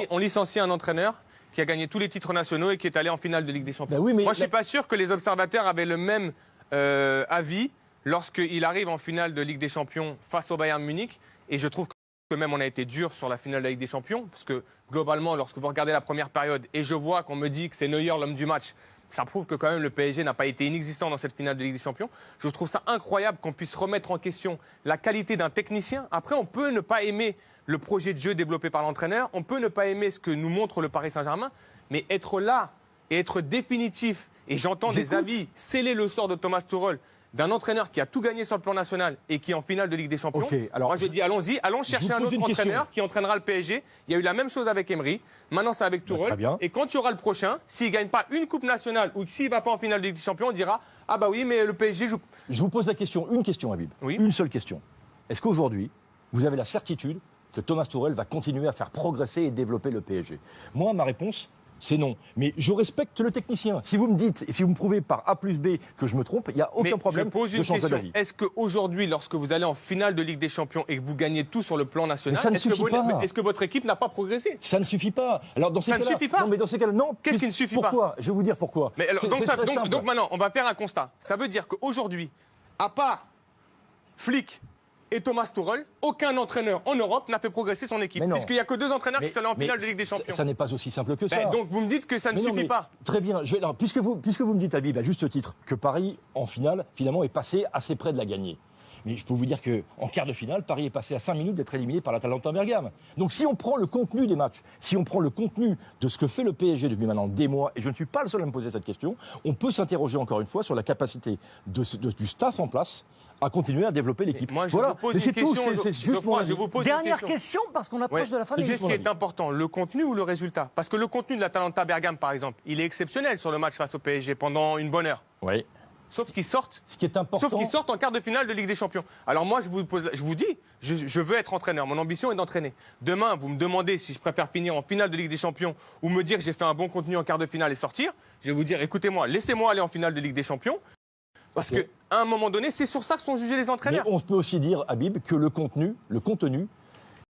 On licencie un entraîneur qui a gagné tous les titres nationaux et qui est allé en finale de Ligue des Champions. Ben oui, mais moi, je ne suis pas sûr que les observateurs avaient le même avis lorsqu'il arrive en finale de Ligue des Champions face au Bayern Munich. Et je trouve que même on a été dur sur la finale de la Ligue des Champions, parce que globalement, lorsque vous regardez la première période et je vois qu'on me dit que c'est Neuer l'homme du match, ça prouve que quand même le PSG n'a pas été inexistant dans cette finale de Ligue des Champions. Je trouve ça incroyable qu'on puisse remettre en question la qualité d'un technicien. Après, on peut ne pas aimer le projet de jeu développé par l'entraîneur, on peut ne pas aimer ce que nous montre le Paris Saint-Germain, mais être là et être définitif, et j'entends des avis sceller le sort de Thomas Tuchel, d'un entraîneur qui a tout gagné sur le plan national et qui est en finale de Ligue des Champions. Okay, alors, moi je dis allons-y, allons chercher un autre entraîneur qui entraînera le PSG. Il y a eu la même chose avec Emery, maintenant c'est avec Tuchel. Et quand il y aura le prochain, s'il ne gagne pas une Coupe nationale ou s'il ne va pas en finale de Ligue des Champions, on dira ah bah oui mais le PSG joue. Je vous pose la question, une question Habib, une seule question. Est-ce qu'aujourd'hui, vous avez la certitude que Thomas Tuchel va continuer à faire progresser et développer le PSG? Moi, ma réponse, c'est non. Mais je respecte le technicien. Si vous me dites, et si vous me prouvez par A plus B que je me trompe, il n'y a aucun problème de changer d'avis. Est-ce qu'aujourd'hui, lorsque vous allez en finale de Ligue des Champions et que vous gagnez tout sur le plan national, est-ce que votre équipe n'a pas progressé? Ça ne suffit pas. Alors dans ces cas-là, ne suffit pas. Non, mais dans ces cas-là, non. Qu'est-ce qui ne suffit pas? Pourquoi? Je vais vous dire pourquoi. Mais alors, donc maintenant, on va faire un constat. Ça veut dire qu'aujourd'hui, à part Flick et Thomas Tuchel, aucun entraîneur en Europe n'a fait progresser son équipe. Puisqu'il n'y a que 2 entraîneurs qui sont allés en finale de Ligue des Champions. Ça n'est pas aussi simple que ça. Donc vous me dites que ça ne suffit pas. Très bien. Alors, puisque vous me dites, Habib, à juste titre, que Paris, en finale, finalement, est passé assez près de la gagner. Mais je peux vous dire qu'en quart de finale, Paris est passé à 5 minutes d'être éliminé par l'Atalanta Bergame. Donc si on prend le contenu des matchs, si on prend le contenu de ce que fait le PSG depuis maintenant des mois, et je ne suis pas le seul à me poser cette question, on peut s'interroger encore une fois sur la capacité du staff en place à continuer à développer l'équipe. Moi, je vous pose une question. C'est juste moi. Dernière question, parce qu'on approche de la fin de l'émission. Ce qui est important, le contenu ou le résultat? Parce que le contenu de l'Atalanta Bergame, par exemple, il est exceptionnel sur le match face au PSG pendant une bonne heure. Oui. Sauf qu'ils sortent. Ce qui est important. Sauf qu'ils sortent en quart de finale de Ligue des Champions. Alors moi, je vous dis, je veux être entraîneur. Mon ambition est d'entraîner. Demain, vous me demandez si je préfère finir en finale de Ligue des Champions ou me dire que j'ai fait un bon contenu en quart de finale et sortir. Je vais vous dire, écoutez-moi, laissez-moi aller en finale de Ligue des Champions. Parce qu'à un moment donné, c'est sur ça que sont jugés les entraîneurs. Mais on peut aussi dire, Habib, que le contenu